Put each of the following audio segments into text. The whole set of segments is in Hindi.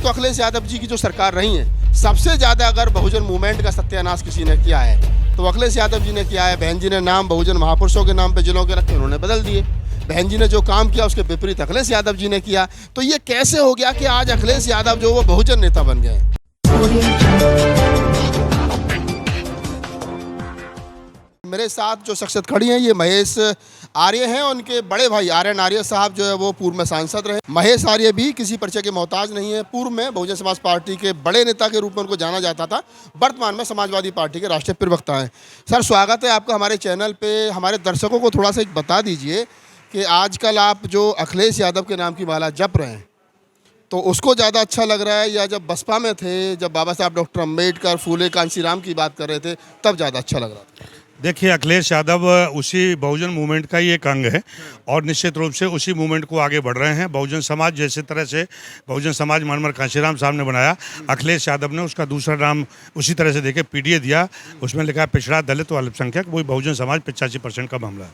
तो अखिलेश यादव जी की जो सरकार रही है, सबसे ज़्यादा अगर बहुजन मूवमेंट का सत्यानाश किसी ने किया है तो अखिलेश यादव जी ने किया है। बहन जी ने नाम बहुजन महापुरुषों के नाम पे जिलों के रखे, उन्होंने बदल दिए। बहन जी ने जो काम किया उसके विपरीत अखिलेश यादव जी ने किया। तो ये कैसे हो गया कि आज अखिलेश यादव जो वो बहुजन नेता बन गए? मेरे साथ जो शख्सियत खड़ी हैं ये महेश आर्य हैं, उनके बड़े भाई आर्यन आर्य साहब जो है वो पूर्व में सांसद रहे। महेश आर्य भी किसी परिचय के मोहताज नहीं है। पूर्व में बहुजन समाज पार्टी के बड़े नेता के रूप में उनको जाना जाता था, वर्तमान में समाजवादी पार्टी के राष्ट्रीय प्रवक्ता हैं। सर, स्वागत है आपका हमारे चैनल पे। हमारे दर्शकों को थोड़ा सा एक बता दीजिए कि आजकल आप जो अखिलेश यादव के नाम की माला जप रहे हैं तो उसको ज़्यादा अच्छा लग रहा है, या जब बसपा में थे, जब बाबा साहब डॉक्टर अम्बेडकर, फूले कांशीराम की बात कर रहे थे, तब ज़्यादा अच्छा लग रहा था? देखिए, अखिलेश यादव उसी बहुजन मूवमेंट का ही एक अंग है और निश्चित रूप से उसी मूवमेंट को आगे बढ़ रहे हैं। बहुजन समाज जैसे तरह से बहुजन समाज मनमर कांशीराम साहब ने बनाया, अखिलेश यादव ने उसका दूसरा नाम उसी तरह से देके पीडीए दिया। उसमें लिखा है पिछड़ा, दलित व अल्पसंख्यक। वही बहुजन समाज 85% का मामला है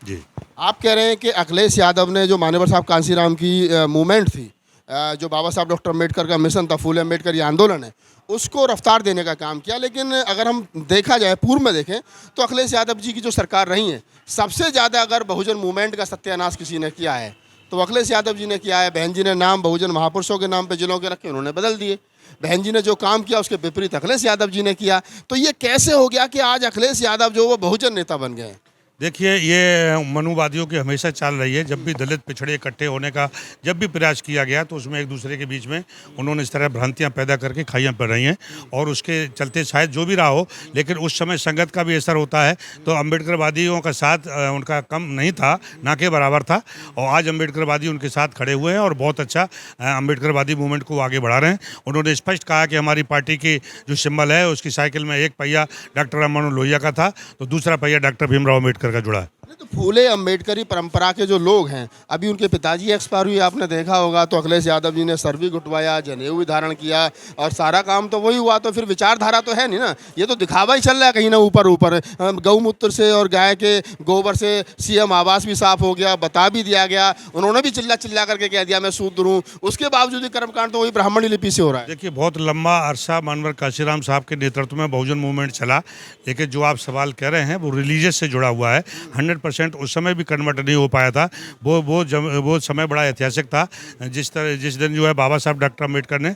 जी। आप कह रहे हैं कि अखिलेश यादव ने जो मान्यवर साहब कांशीराम की मूवमेंट थी, जो बाबा साहब डॉक्टर अम्बेडकर का मिशन था, फूले अम्बेडकर ये आंदोलन है, उसको रफ्तार देने का काम किया। लेकिन अगर हम देखा जाए, पूर्व में देखें तो अखिलेश यादव जी की जो सरकार रही है, सबसे ज़्यादा अगर बहुजन मूवमेंट का सत्यानाश किसी ने किया है तो अखिलेश यादव जी ने किया है। बहन जी ने नाम बहुजन महापुरुषों के नाम पे जिलों के रखे, उन्होंने बदल दिए। बहन जी ने जो काम किया उसके विपरीत अखिलेश यादव जी ने किया। तो ये कैसे हो गया कि आज अखिलेश यादव जो वो बहुजन नेता बन गए? देखिए, ये मनुवादियों की हमेशा चाल रही है। जब भी दलित पिछड़े इकट्ठे होने का जब भी प्रयास किया गया तो उसमें एक दूसरे के बीच में उन्होंने इस तरह भ्रांतियां पैदा करके खाइयां पड़ रही हैं और उसके चलते शायद जो भी रहा हो, लेकिन उस समय संगत का भी असर होता है। तो अम्बेडकरवादियों का साथ उनका कम नहीं था, ना के बराबर था। और आज अम्बेडकरवादी उनके साथ खड़े हुए हैं और बहुत अच्छा अम्बेडकरवादी मूवमेंट को आगे बढ़ा रहे हैं। उन्होंने स्पष्ट कहा कि हमारी पार्टी की जो सिंबल है उसकी साइकिल में एक पहिया डॉक्टर राम लोहिया का था तो दूसरा पहिया डॉक्टर भीमराव अम्बेडकर का जुड़ा है। तो फूले अम्बेडकरी परंपरा के जो लोग हैं, अभी उनके पिताजी एक्सपायर हुए, आपने देखा होगा, तो अखिलेश यादव जी ने सर भी गुटवाया, जनेऊ भी धारण किया और सारा काम तो वही हुआ। तो फिर विचारधारा तो है नहीं ना, ये तो दिखावा ही चल रहा है कहीं ना ऊपर ऊपर। गौमूत्र से और गाय के गोबर से सीएम आवास भी साफ हो गया, बता भी दिया गया। उन्होंने भी चिल्ला चिल्ला करके कह दिया मैं शूद्र हूँ, उसके बावजूद भी कर्मकांड तो वही ब्राह्मणी लिपि से हो रहा है। देखिए, बहुत लंबा अरसा मनमर कांशीराम साहब के नेतृत्व में बहुजन मूवमेंट चला, लेकिन जो आप सवाल कह रहे हैं वो रिलीजियस से जुड़ा हुआ है। 100% उस समय भी कन्वर्ट नहीं हो पाया था। वो समय बड़ा ऐतिहासिक था। जिस दिन जो है बाबा साहब डॉक्टर अम्बेडकर ने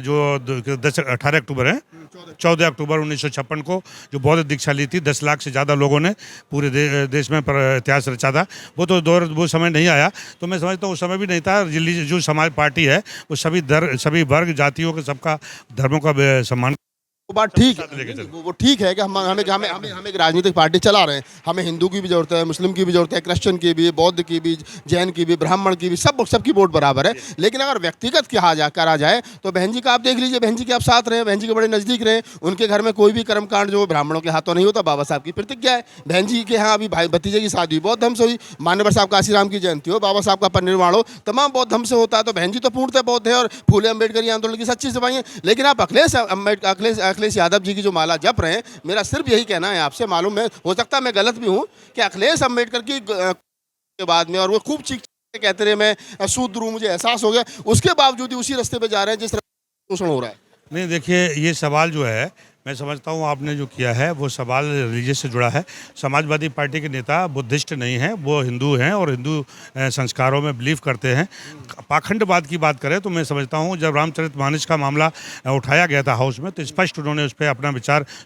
जो 14 अक्टूबर 1956 को जो बौद्ध दीक्षा ली थी, 10 लाख से ज़्यादा लोगों ने पूरे देश में इतिहास रचा था। वो समय नहीं आया। तो मैं समझता हूँ उस समय भी नहीं था। जो समाज पार्टी है वो सभी वर्ग जातियों के सबका धर्मों का सम्मान। वो बात ठीक है, वो ठीक है कि हम एक राजनीतिक पार्टी चला रहे हैं। हमें हिंदू की भी जरूरत है, मुस्लिम की भी जरूरत है, क्रिश्चियन की भी, बौद्ध की भी, जैन की भी, ब्राह्मण की भी, सबकी वोट बराबर है। लेकिन अगर व्यक्तिगत करा जाए तो बहन जी का आप देख लीजिए, बहन जी के आप साथ रहे, बहन जी के बड़े नज़दीक रहे, उनके घर में कोई भी कर्मकांड जो ब्राह्मणों के हाथों नहीं होता, बाबा साहब की प्रतिज्ञा है। बहन जी के यहाँ अभी भाई भतीजे की शादी बौद्ध धर्म से हुई, मान्यवर साहब कांशीराम की जयंती हो, बाबा साहब का परिनिर्वाण हो, तमाम बौद्ध धर्म से होता है। तो बहन जी तो पूर्णतः बौद्ध है और फूले अम्बेडकर आंदोलन की सच्ची सिपाही है। लेकिन आप अखिलेश यादव जी की जो माला जप रहे हैं, मेरा सिर्फ यही कहना है आपसे, मालूम है हो सकता है मैं गलत भी हूं, कि अखिलेश अम्बेडकर की के बाद में, और वो खूब चीख कहते रहे मैं शूद्र हूं, मुझे एहसास हो गया, उसके बावजूद ही उसी रास्ते पे जा रहे हैं जिस तरह शोषण हो रहा है। नहीं, देखिए, ये सवाल जो है, मैं समझता हूँ आपने जो किया है वो सवाल रिलीजियस से जुड़ा है। समाजवादी पार्टी के नेता बुद्धिस्ट नहीं हैं, वो हिंदू हैं और हिंदू संस्कारों में बिलीव करते हैं। पाखंडवाद की बात करें तो मैं समझता हूँ जब रामचरितमानस का मामला उठाया गया था हाउस में तो स्पष्ट उन्होंने उस पर अपना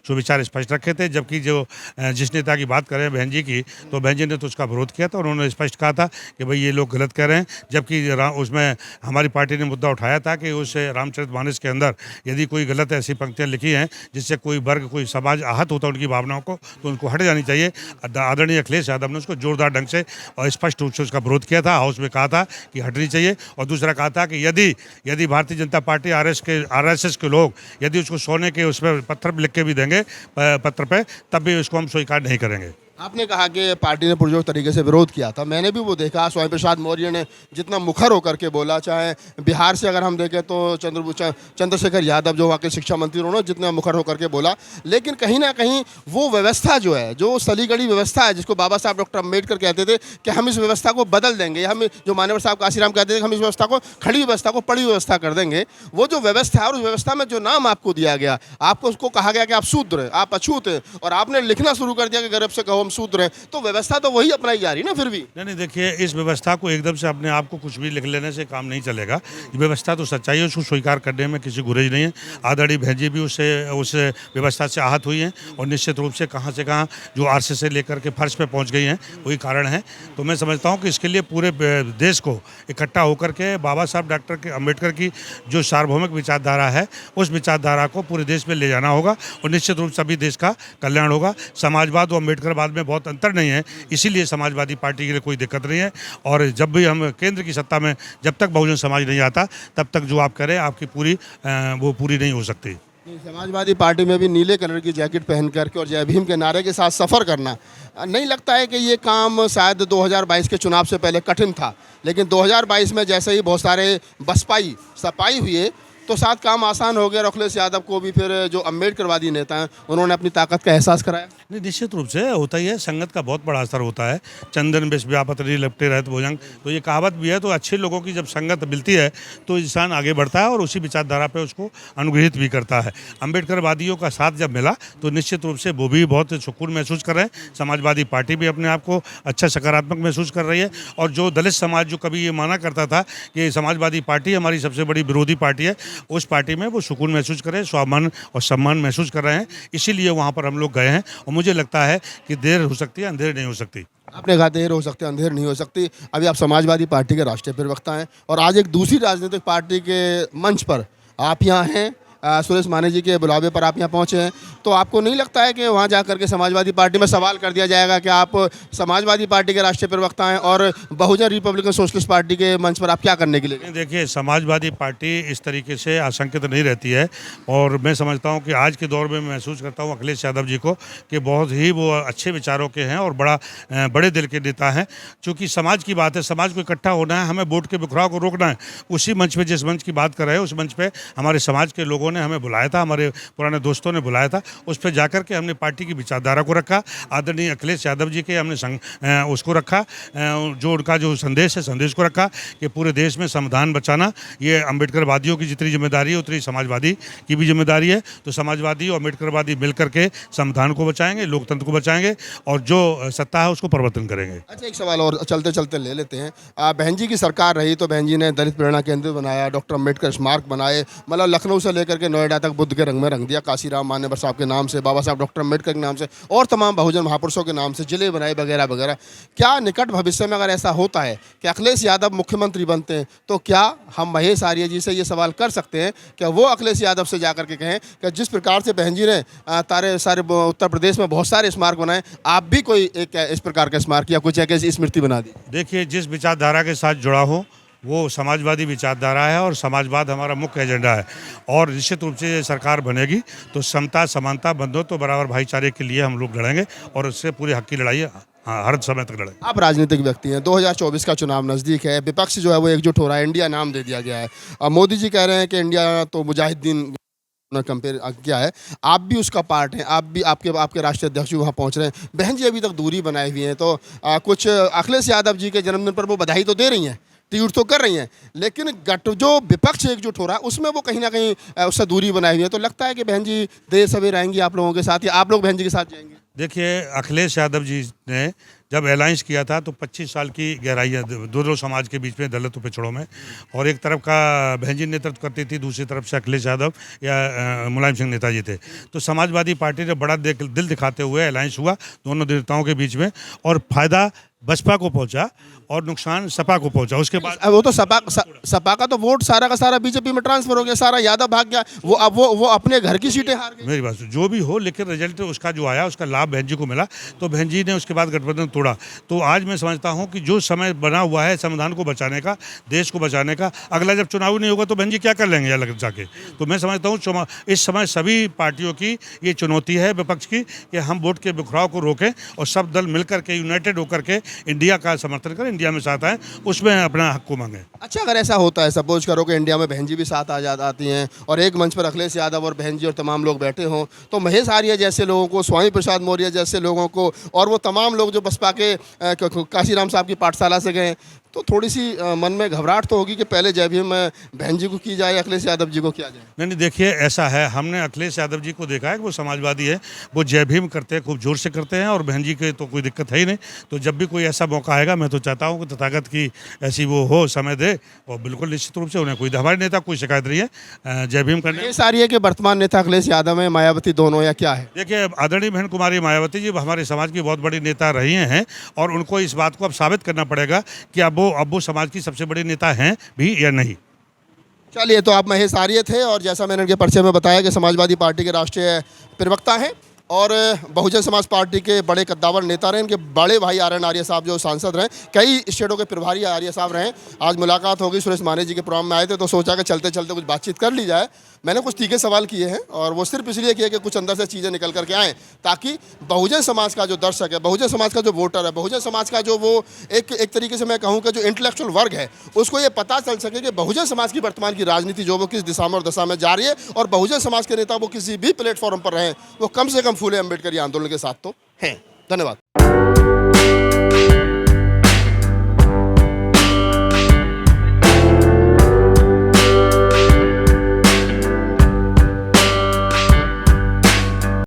सुविचार स्पष्ट रखे थे। जबकि जिस नेता की बात करें बहन जी की, तो बहन जी ने तो उसका विरोध किया था। उन्होंने स्पष्ट कहा था कि भाई ये लोग गलत कह रहे हैं। जबकि उसमें हमारी पार्टी ने मुद्दा उठाया था कि उस रामचरितमानस के अंदर यदि कोई गलत ऐसी पंक्तियाँ लिखी हैं जिससे कोई वर्ग, कोई समाज आहत होता है उनकी भावनाओं को, तो उनको हट जानी चाहिए। आदरणीय अखिलेश यादव ने उसको जोरदार ढंग से और स्पष्ट रूप से उसका विरोध किया था। हाउस में कहा था कि हटनी चाहिए, और दूसरा कहा था कि यदि भारतीय जनता पार्टी आरएसएस के लोग यदि उसको सोने के उसमें पत्थर लिख के भी देंगे पत्र पे, तब भी उसको हम स्वीकार नहीं करेंगे। आपने कहा कि पार्टी ने पुरजोर तरीके से विरोध किया था, मैंने भी वो देखा। स्वामी प्रसाद मौर्य ने जितना मुखर होकर के बोला, चाहे बिहार से अगर हम देखें तो चंद्रशेखर यादव जो वहाँ के शिक्षा मंत्री, उन्होंने जितना मुखर होकर के बोला, लेकिन कहीं ना कहीं वो व्यवस्था जो है, जो सलीगढ़ी व्यवस्था है, जिसको बाबा साहब डॉक्टर अम्बेडकर कहते थे कि हम इस व्यवस्था को बदल देंगे, हम जो मान्यवर साहब काशीराम कहते थे कि हम इस व्यवस्था को खड़ी व्यवस्था को पड़ी व्यवस्था कर देंगे, वो जो व्यवस्था है और उस व्यवस्था में जो नाम आपको दिया गया, आपको उसको कहा गया कि आप शूद्र हैं, आप अछूत हैं, और आपने लिखना शुरू कर दिया कि गर्व से कहो हम शूद्र हैं, तो व्यवस्था तो वही अपनाई जा रही ना फिर भी। नहीं, देखिए, इस व्यवस्था को एकदम से अपने आप को कुछ भी लिख लेने से काम नहीं चलेगा। ये व्यवस्था तो सच्चाई है, उसको स्वीकार करने में किसी गुरेज नहीं है। आदरणीय बहन जी भी उस व्यवस्था से आहत हुई हैं, और निश्चित रूप से कहाँ जो आरएसएस से लेकर के फर्श पे पहुँच गई हैं, वही कारण है। तो मैं समझता हूँ कि इसके लिए पूरे देश को इकट्ठा होकर के बाबा साहब डॉक्टर अम्बेडकर की जो सार्वभौमिक विचारधारा है, उस विचारधारा को पूरे देश में ले जाना होगा, और निश्चित रूप से सभी देश का कल्याण होगा। समाजवाद और अम्बेडकरवाद में बहुत अंतर नहीं है, इसीलिए समाजवादी पार्टी के लिए कोई दिक्कत नहीं है। और जब भी हम केंद्र की सत्ता में, जब तक बहुजन समाज नहीं आता, तब तक जो आप करें आपकी वो पूरी नहीं हो सकती। समाजवादी पार्टी में भी नीले कलर की जैकेट पहन करके और जय भीम के नारे के साथ सफ़र करना, नहीं लगता है कि ये काम शायद 2022 के चुनाव से पहले कठिन था, लेकिन 2022 में जैसे ही बहुत सारे बसपाई सपाई हुए तो साथ काम आसान हो गया, और अखिलेश यादव को भी फिर जो अम्बेडकरवादी नेता हैं उन्होंने अपनी ताकत का एहसास कराया। नहीं, निश्चित रूप से होता ही है, संगत का बहुत बड़ा असर होता है। चंदन बेश व्यापत नहीं लपटे रहते भुजंग, तो ये कहावत भी है। तो अच्छे लोगों की जब संगत मिलती है तो इंसान आगे बढ़ता है और उसी विचारधारा पे उसको अनुग्रहित भी करता है। अम्बेडकरवादियों का साथ जब मिला तो निश्चित रूप से वो भी बहुत सुकून महसूस कर रहे हैं। समाजवादी पार्टी भी अपने आप को अच्छा सकारात्मक महसूस कर रही है, और जो दलित समाज जो कभी ये माना करता था कि समाजवादी पार्टी हमारी सबसे बड़ी विरोधी पार्टी है, उस पार्टी में वो सुकून महसूस कर रहे हैं, स्वाभिमान और सम्मान महसूस कर रहे हैं। इसीलिए वहाँ पर हम लोग गए हैं, और मुझे लगता है कि देर हो सकती है, अंधेर नहीं हो सकती। आपने कहा देर हो सकती है, अंधेर नहीं हो सकती। अभी आप समाजवादी पार्टी के राष्ट्रीय प्रवक्ता हैं, और आज एक दूसरी राजनीतिक पार्टी के मंच पर आप यहाँ हैं, सुरेश माने जी के बुलावे पर आप यहाँ पहुँचे हैं, तो आपको नहीं लगता है कि वहाँ जा करके समाजवादी पार्टी में सवाल कर दिया जाएगा कि आप समाजवादी पार्टी के राष्ट्रीय प्रवक्ता हैं और बहुजन रिपब्लिकन सोशलिस्ट पार्टी के मंच पर आप क्या करने के लिए? देखिए, समाजवादी पार्टी इस तरीके से आशंकित नहीं रहती है, और मैं समझता हूँ कि आज के दौर में महसूस करता हूँ अखिलेश यादव जी को कि बहुत ही वो अच्छे विचारों के हैं और बड़े दिल के नेता हैं। चूँकि समाज की बात है, समाज को इकट्ठा होना है, हमें वोट के बिखराव को रोकना है। उसी मंच पर, जिस मंच की बात कर रहे हैं, उस मंच पर हमारे समाज के लोगों ने हमें बुलाया था, हमारे पुराने दोस्तों ने बुलाया था। उस पर जाकर के हमने पार्टी की विचारधारा को रखा, आदरणीय अखिलेश यादव जी के हमने उसको रखा, जो उनका जो संदेश है, संदेश को रखा कि पूरे देश में संविधान बचाना ये अम्बेडकरवादियों की जितनी जिम्मेदारी है उतनी समाजवादी की भी जिम्मेदारी है। तो समाजवादी और अम्बेडकरवादी मिलकर के संविधान को बचाएंगे, लोकतंत्र को बचाएंगे, और जो सत्ता है उसको परिवर्तन करेंगे। अच्छा, एक सवाल और चलते चलते ले लेते हैं। बहन जी की सरकार रही तो बहन जी ने दलित प्रेरणा केंद्र बनाया, डॉक्टर अम्बेडकर स्मारक बनाए, मतलब लखनऊ से लेकर के नोएडा तक बुद्ध के रंग में रंग दिया, काशीराम मान्यवर साहब के नाम से, बाबा साहब डॉक्टर अम्बेडकर के नाम से, और तमाम बहुजन महापुरुषों के नाम से जिले बनाए वगैरह वगैरह। क्या निकट भविष्य में अगर ऐसा होता है कि अखिलेश यादव मुख्यमंत्री बनते हैं, तो क्या हम महेश आर्य जी से ये सवाल कर सकते हैं कि वो अखिलेश यादव से जाकर के कहें कि जिस प्रकार से बहन जी ने सारे उत्तर प्रदेश में बहुत सारे स्मारक बनाए, आप भी कोई एक इस प्रकार का स्मारक या कुछ ऐसी स्मृति बना दी? देखिए, जिस विचारधारा के साथ जुड़ा हो वो समाजवादी विचारधारा है, और समाजवाद हमारा मुख्य एजेंडा है। और निश्चित रूप से सरकार बनेगी तो समता, समानता, बंधुत्व, बराबर भाईचारे के लिए हम लोग लड़ेंगे, और उससे पूरे हक की लड़ाई हर समय तक लड़ेंगे। आप राजनीतिक व्यक्ति हैं, 2024 का चुनाव नज़दीक है, विपक्ष जो है वो एकजुट हो रहा है, इंडिया नाम दे दिया गया है। अब मोदी जी कह रहे हैं कि इंडिया तो मुजाहिदीन कंपेयर किया है, आप भी उसका पार्ट हैं, आप भी आपके राष्ट्रीय अध्यक्ष भी वहाँ पहुँच रहे हैं। बहन जी अभी तक दूरी बनाए हुई हैं, तो कुछ अखिलेश यादव जी के जन्मदिन पर वो बधाई तो दे रही हैं, ट्वीट तो कर रही हैं, लेकिन जो विपक्ष एकजुट हो रहा है उसमें वो कहीं ना कहीं उससे दूरी बनाई हुई है। तो लगता है कि बहन जी देर सवेर आएंगी आप लोगों के साथ, या आप लोग बहन जी के साथ जाएंगे? देखिए, अखिलेश यादव जी ने जब अलायंस किया था तो 25 साल की गहराई है दोनों समाज के बीच में, दलितों पिछड़ों में, और एक तरफ का बहन जी नेतृत्व करती थी, दूसरी तरफ से अखिलेश यादव या मुलायम सिंह नेताजी थे। तो समाजवादी पार्टी ने बड़ा दिल दिखाते हुए अलायंस हुआ दोनों नेताओं के बीच में, और फायदा बसपा को पहुंचा, और नुकसान सपा को पहुंचा। उसके बाद अब वो तो सपा का तो वोट सारा का सारा बीजेपी में ट्रांसफर हो गया, सारा यादव भाग गया, वो अब वो अपने घर की सीटें हार गई। मेरी बात सुनो, जो भी हो, लेकिन रिजल्ट उसका जो आया उसका लाभ बहन जी को मिला, तो बहन जी ने उसके बाद गठबंधन तोड़ा। तो आज मैं समझता हूं कि जो समय बना हुआ है संविधान को बचाने का, देश को बचाने का, अगला जब चुनाव नहीं होगा तो बहन जी क्या कर लेंगे अलग जाके। तो मैं समझता हूँ इस समय सभी पार्टियों की ये चुनौती है विपक्ष की कि हम वोट के बिखराव को रोकें और सब दल मिलकर के यूनाइटेड होकर के इंडिया का समर्थन करें, इंडिया में साथ आए, उसमें अपना हक को मांगे। अच्छा, अगर ऐसा होता है, सपोज करो कि इंडिया में बहन जी भी साथ आती हैं और एक मंच पर अखिलेश यादव और बहन जी और तमाम लोग बैठे हों, तो महेश आर्य जैसे लोगों को, स्वामी प्रसाद मौर्य जैसे लोगों को, और वो तमाम लोग जो बसपा के काशीराम साहब की पाठशाला से गए, तो थोड़ी सी मन में घबराहट तो होगी कि पहले जय भीम बहन जी को की जाए, अखिलेश यादव जी को किया जाए। नहीं, देखिए ऐसा है, हमने अखिलेश यादव जी को देखा है कि वो समाजवादी है, वो जय भीम करते हैं, खूब जोर से करते हैं, और बहन जी के तो कोई दिक्कत है ही नहीं। तो जब भी कोई ऐसा मौका आएगा, मैं तो चाहता हूँ कि तथागत की ऐसी वो हो, समय दे, और बिल्कुल निश्चित रूप से उन्हें कोई, हमारे नेता कोई शिकायत नहीं है जय भीम करने। महेश आर्य के वर्तमान नेता अखिलेश यादव है, मायावती दोनों, या क्या है? देखिए, आदरणीय बहन कुमारी मायावती जी हमारे समाज की बहुत बड़ी नेता रही हैं, और उनको इस बात को अब साबित करना पड़ेगा कि अब वो समाज की सबसे बड़ी नेता हैं भी या नहीं। चलिए, तो आप महेश आर्य थे, और जैसा मैंने इनके परिचय में बताया कि समाजवादी पार्टी के राष्ट्रीय प्रवक्ता हैं और बहुजन समाज पार्टी के बड़े कद्दावर नेता रहे। इनके बड़े भाई आर्यन आर्य साहब जो सांसद रहे, कई स्टेटों के प्रभारी आर्य साहब रहे। आज मुलाकात होगी, सुरेश माने जी के प्रोग्राम में आए थे, तो सोचा कि चलते चलते कुछ बातचीत कर ली जाए। मैंने कुछ तीखे सवाल किए हैं, और वो सिर्फ इसलिए किए कि कुछ अंदर से चीज़ें निकल करके आएँ, ताकि बहुजन समाज का जो दर्शक है, बहुजन समाज का जो वोटर है, बहुजन समाज का जो वो एक तरीके से मैं कहूँ कि जो इंटेलेक्चुअल वर्ग है, उसको ये पता चल सके कि बहुजन समाज की वर्तमान की राजनीति जो वो किस दिशा में और दशा में जा रही है, और बहुजन समाज के नेता वो किसी भी प्लेटफॉर्म पर रहें, वो कम से कम फूले अम्बेडकर आंदोलन के साथ तो हैं। धन्यवाद।